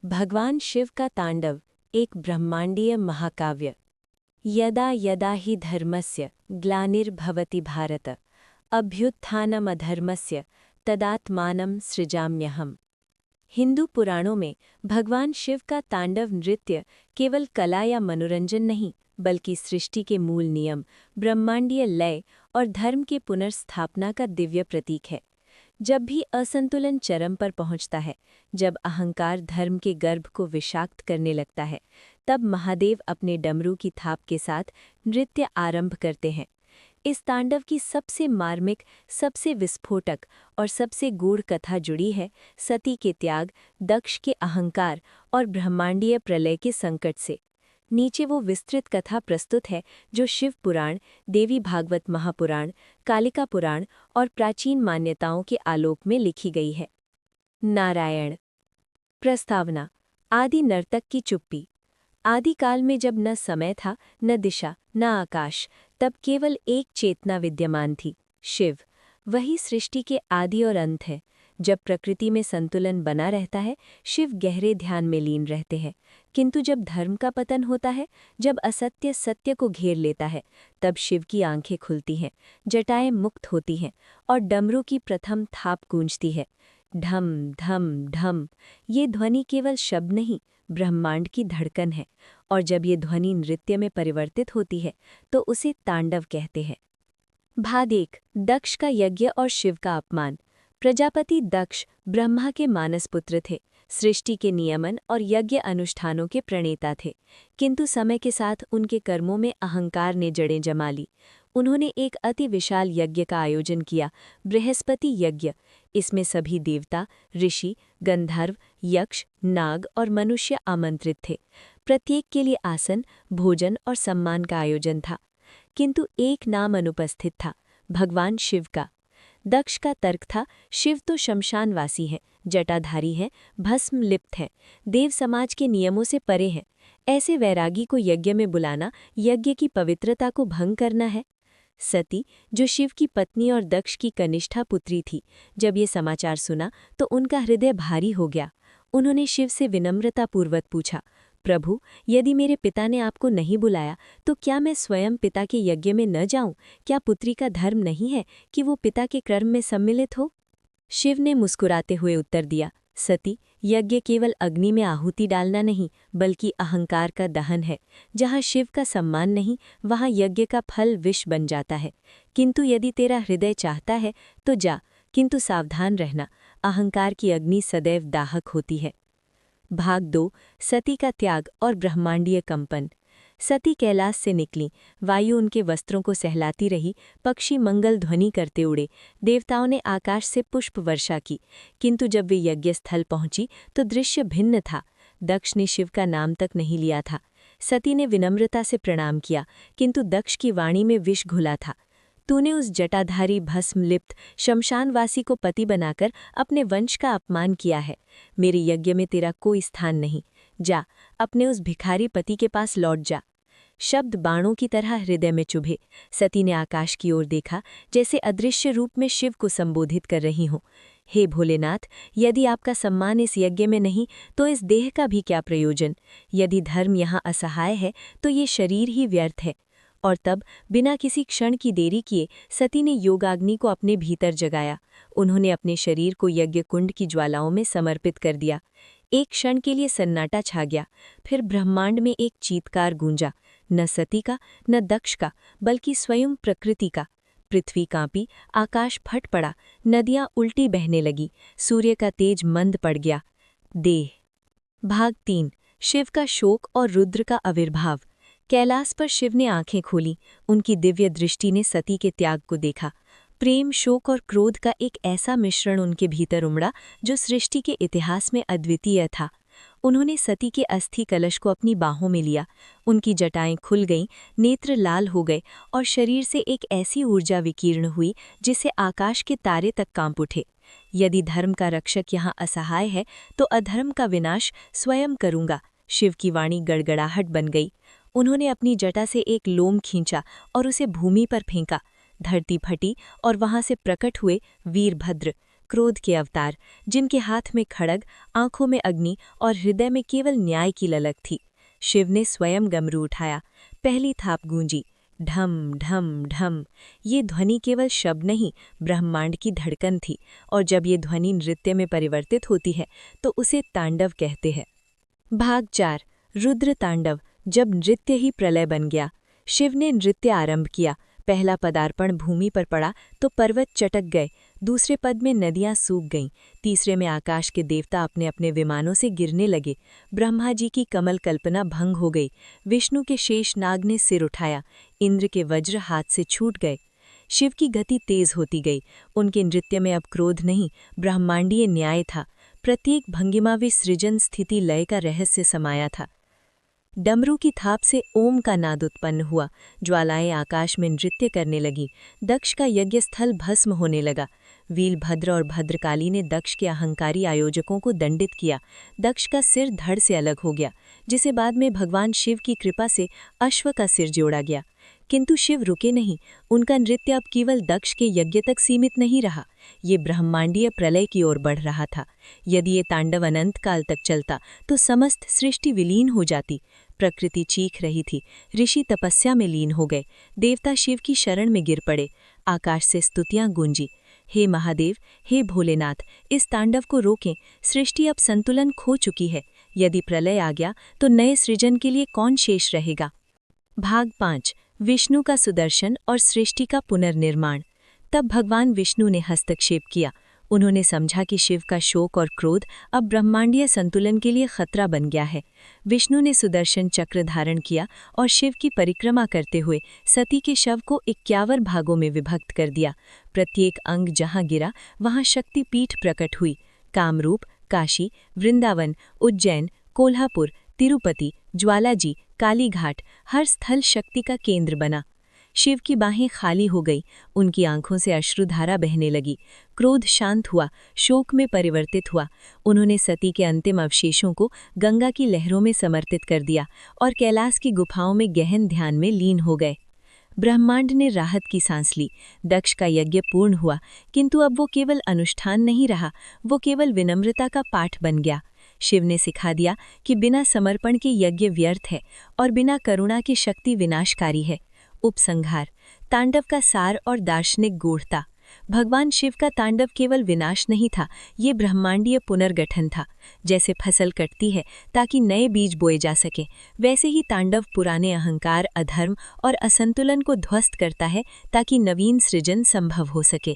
भगवान शिव का तांडव एक ब्रह्मांडीय महाकाव्य। यदा यदा हि धर्मस्य ग्लानिर्भवति भारत अभ्युत्थानमधर्मस्य तदात्मानं सृजाम्यहम्। हिंदू पुराणों में भगवान शिव का तांडव नृत्य केवल कला या मनोरंजन नहीं, बल्कि सृष्टि के मूल नियम, ब्रह्मांडीय लय और धर्म के पुनर्स्थापना का दिव्य प्रतीक है। जब भी असंतुलन चरम पर पहुंचता है, जब अहंकार धर्म के गर्भ को विषाक्त करने लगता है, तब महादेव अपने डमरू की थाप के साथ नृत्य आरंभ करते हैं। इस तांडव की सबसे मार्मिक, सबसे विस्फोटक और सबसे गूढ़ कथा जुड़ी है सती के त्याग, दक्ष के अहंकार और ब्रह्मांडीय प्रलय के संकट से। नीचे वो विस्तृत कथा प्रस्तुत है जो शिव पुराण, देवी भागवत महापुराण, कालिका पुराण और प्राचीन मान्यताओं के आलोक में लिखी गई है। नारायण। प्रस्तावना। आदि नर्तक की चुप्पी। आदिकाल में जब न समय था, न दिशा, न आकाश, तब केवल एक चेतना विद्यमान थी, शिव। वही सृष्टि के आदि और अंत है। जब प्रकृति में संतुलन बना रहता है, शिव गहरे ध्यान में लीन रहते हैं। किंतु जब धर्म का पतन होता है, जब असत्य सत्य को घेर लेता है, तब शिव की आंखें खुलती हैं, जटाएं मुक्त होती हैं और डमरू की प्रथम थाप गूंजती है। ढम ढम ढम। ये ध्वनि केवल शब्द नहीं, ब्रह्मांड की धड़कन है। और जब ये ध्वनि नृत्य में परिवर्तित होती है, तो उसे तांडव कहते हैं। भाग 1। दक्ष का यज्ञ और शिव का अपमान। प्रजापति दक्ष ब्रह्मा के मानसपुत्र थे, सृष्टि के नियमन और यज्ञ अनुष्ठानों के प्रणेता थे। किंतु समय के साथ उनके कर्मों में अहंकार ने जड़ें जमा ली। उन्होंने एक अति विशाल यज्ञ का आयोजन किया, बृहस्पति यज्ञ। इसमें सभी देवता, ऋषि, गंधर्व, यक्ष, नाग और मनुष्य आमंत्रित थे। प्रत्येक के लिए आसन, भोजन और सम्मान का आयोजन था। किंतु एक नाम अनुपस्थित था, भगवान शिव का। दक्ष का तर्क था, शिव तो शमशानवासी हैं, जटाधारी हैं, भस्म लिप्त हैं, देव समाज के नियमों से परे हैं। ऐसे वैरागी को यज्ञ में बुलाना यज्ञ की पवित्रता को भंग करना है। सती, जो शिव की पत्नी और दक्ष की कनिष्ठा पुत्री थी, जब ये समाचार सुना तो उनका हृदय भारी हो गया। उन्होंने शिव से विनम्रतापूर्वक पूछा, प्रभु, यदि मेरे पिता ने आपको नहीं बुलाया तो क्या मैं स्वयं पिता के यज्ञ में न जाऊं? क्या पुत्री का धर्म नहीं है कि वो पिता के कर्म में सम्मिलित हो? शिव ने मुस्कुराते हुए उत्तर दिया, सती, यज्ञ केवल अग्नि में आहुति डालना नहीं, बल्कि अहंकार का दहन है। जहाँ शिव का सम्मान नहीं, वहाँ यज्ञ का फल विष बन जाता है। किंतु यदि तेरा हृदय चाहता है तो जा, किंतु सावधान रहना, अहंकार की अग्नि सदैव दाहक होती है। भाग 2। सती का त्याग और ब्रह्मांडीय कंपन। सती कैलाश से निकली, वायु उनके वस्त्रों को सहलाती रही, पक्षी मंगल ध्वनि करते उड़े, देवताओं ने आकाश से पुष्प वर्षा की। किंतु जब वे यज्ञस्थल पहुंची तो दृश्य भिन्न था। दक्ष ने शिव का नाम तक नहीं लिया था। सती ने विनम्रता से प्रणाम किया, किंतु दक्ष की वाणी में विष घुला था। तूने उस जटाधारी भस्मलिप्त शमशानवासी को पति बनाकर अपने वंश का अपमान किया है। मेरे यज्ञ में तेरा कोई स्थान नहीं। जा, अपने उस भिखारी पति के पास लौट जा। शब्द बाणों की तरह हृदय में चुभे। सती ने आकाश की ओर देखा, जैसे अदृश्य रूप में शिव को संबोधित कर रही हों। हे भोलेनाथ, यदि आपका सम्मान इस यज्ञ में नहीं तो इस देह का भी क्या प्रयोजन? यदि धर्म यहाँ असहाय है तो ये शरीर ही व्यर्थ है। और तब बिना किसी क्षण की देरी किए सती ने योगाग्नि को अपने भीतर जगाया। उन्होंने अपने शरीर को यज्ञ कुंड की ज्वालाओं में समर्पित कर दिया। एक क्षण के लिए सन्नाटा छा गया, फिर ब्रह्मांड में एक चीत्कार गूंजा, न सती का, न दक्ष का, बल्कि स्वयं प्रकृति का। पृथ्वी कांपी, आकाश फट पड़ा, नदियां उल्टी बहने लगी, सूर्य का तेज मंद पड़ गया। देह। भाग 3। शिव का शोक और रुद्र का आविर्भाव। कैलाश पर शिव ने आंखें खोली, उनकी दिव्य दृष्टि ने सती के त्याग को देखा। प्रेम, शोक और क्रोध का एक ऐसा मिश्रण उनके भीतर उमड़ा जो सृष्टि के इतिहास में अद्वितीय था। उन्होंने सती के अस्थि कलश को अपनी बाहों में लिया। उनकी जटाएं खुल गईं, नेत्र लाल हो गए और शरीर से एक ऐसी ऊर्जा विकीर्ण हुई जिससे आकाश के तारे तक कांप उठे। यदि धर्म का रक्षक यहाँ असहाय है तो अधर्म का विनाश स्वयं करूंगा। शिव की वाणी गड़गड़ाहट बन गई। उन्होंने अपनी जटा से एक लोम खींचा और उसे भूमि पर फेंका। धरती फटी और वहां से प्रकट हुए वीरभद्र, क्रोध के अवतार, जिनके हाथ में खड्ग, आंखों में अग्नि और हृदय में केवल न्याय की ललक थी। शिव ने स्वयं डमरू उठाया। पहली थाप गूंजी, ढम ढम ढम। ये ध्वनि केवल शब्द नहीं, ब्रह्मांड की धड़कन थी, और जब ये ध्वनि नृत्य में परिवर्तित होती है तो उसे तांडव कहते हैं। भाग 4, रुद्र तांडव। जब नृत्य ही प्रलय बन गया, शिव ने नृत्य आरंभ किया। पहला पदार्पण भूमि पर पड़ा तो पर्वत चटक गए, दूसरे पद में नदियां सूख गईं, तीसरे में आकाश के देवता अपने अपने विमानों से गिरने लगे। ब्रह्मा जी की कमल कल्पना भंग हो गई। विष्णु के शेष नाग ने सिर उठाया, इंद्र के वज्र हाथ से छूट गए। शिव की गति तेज होती गई। उनके नृत्य में अब क्रोध नहीं, ब्रह्मांडीय न्याय था। प्रत्येक भंगिमा वे सृजन स्थिति लय का रहस्य समाया था। डमरू की थाप से ओम का नाद उत्पन्न हुआ। ज्वालाएं आकाश में नृत्य करने लगी। दक्ष का यज्ञस्थल भस्म होने लगा। वीरभद्र और भद्रकाली ने दक्ष के अहंकारी आयोजकों को दंडित किया। दक्ष का सिर धड़ से अलग हो गया, जिसे बाद में भगवान शिव की कृपा से अश्व का सिर जोड़ा गया। किंतु शिव रुके नहीं। उनका नृत्य अब केवल दक्ष के यज्ञ तक सीमित नहीं रहा, ये ब्रह्मांडीय प्रलय की ओर बढ़ रहा था। यदि ये तांडव अनंत काल तक चलता तो समस्त सृष्टि विलीन हो जाती। प्रकृति चीख रही थी, ऋषि तपस्या में लीन हो गए, देवता शिव की शरण में गिर पड़े। आकाश से स्तुतियां गूंजी, हे महादेव, हे भोलेनाथ, इस तांडव को रोकें। सृष्टि अब संतुलन खो चुकी है। यदि प्रलय आ गया तो नए सृजन के लिए कौन शेष रहेगा। भाग 5, विष्णु का सुदर्शन और सृष्टि का पुनर्निर्माण। तब भगवान विष्णु ने हस्तक्षेप किया। उन्होंने समझा कि शिव का शोक और क्रोध अब ब्रह्मांडीय संतुलन के लिए खतरा बन गया है। विष्णु ने सुदर्शन चक्र धारण किया और शिव की परिक्रमा करते हुए सती के शव को 51 भागों में विभक्त कर दिया। प्रत्येक अंग जहां गिरा वहां शक्ति पीठ प्रकट हुई। कामरूप, काशी, वृंदावन, उज्जैन, कोल्हापुर, तिरुपति, ज्वालाजी, कालीघाट, हर स्थल शक्ति का केंद्र बना। शिव की बाहें खाली हो गई, उनकी आंखों से अश्रुधारा बहने लगी। क्रोध शांत हुआ, शोक में परिवर्तित हुआ। उन्होंने सती के अंतिम अवशेषों को गंगा की लहरों में समर्पित कर दिया और कैलाश की गुफाओं में गहन ध्यान में लीन हो गए। ब्रह्मांड ने राहत की सांस ली। दक्ष का यज्ञ पूर्ण हुआ, किंतु अब वो केवल अनुष्ठान नहीं रहा, वो केवल विनम्रता का पाठ बन गया। शिव ने सिखा दिया कि बिना समर्पण के यज्ञ व्यर्थ है और बिना करुणा की शक्ति विनाशकारी है। उपसंहार, तांडव का सार और दार्शनिक गूढ़ता। भगवान शिव का तांडव केवल विनाश नहीं था, ये ब्रह्मांडीय पुनर्गठन था। जैसे फसल कटती है ताकि नए बीज बोए जा सके, वैसे ही तांडव पुराने अहंकार, अधर्म और असंतुलन को ध्वस्त करता है ताकि नवीन सृजन संभव हो सके।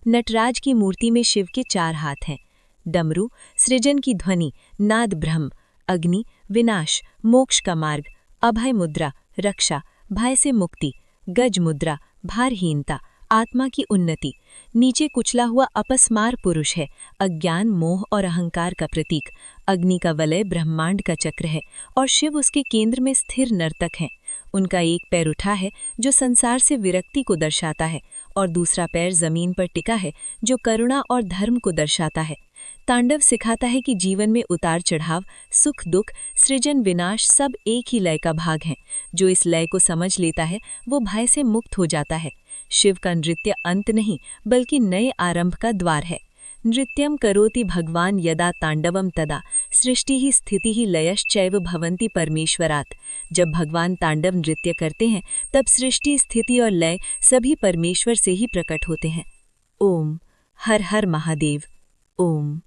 नटराज की मूर्ति में शिव के 4 हाथ हैं। डमरू, सृजन की ध्वनि, नाद ब्रह्म, अग्नि, विनाश, मोक्ष का मार्ग, अभय मुद्रा, रक्षा, भय से मुक्ति, गज मुद्रा, भारहीनता, आत्मा की उन्नति। नीचे कुचला हुआ अपस्मार पुरुष है, अज्ञान, मोह और अहंकार का प्रतीक। अग्नि का वलय ब्रह्मांड का चक्र है और शिव उसके केंद्र में स्थिर नर्तक हैं। उनका एक पैर उठा है जो संसार से विरक्ति को दर्शाता है और दूसरा पैर जमीन पर टिका है जो करुणा और धर्म को दर्शाता है। तांडव सिखाता है कि जीवन में उतार चढ़ाव, सुख दुख, सृजन विनाश सब एक ही लय का भाग हैं। जो इस लय को समझ लेता है वो भय से मुक्त हो जाता है। शिव का नृत्य अंत नहीं बल्कि नए आरंभ का द्वार है। नृत्यं करोति भगवान यदा तांडवम तदा सृष्टि ही स्थिति ही लयश्चैव भवन्ति परमेश्वरात्। जब भगवान तांडव नृत्य करते हैं तब सृष्टि, स्थिति और लय सभी परमेश्वर से ही प्रकट होते हैं। ओम हर हर महादेव। ओम।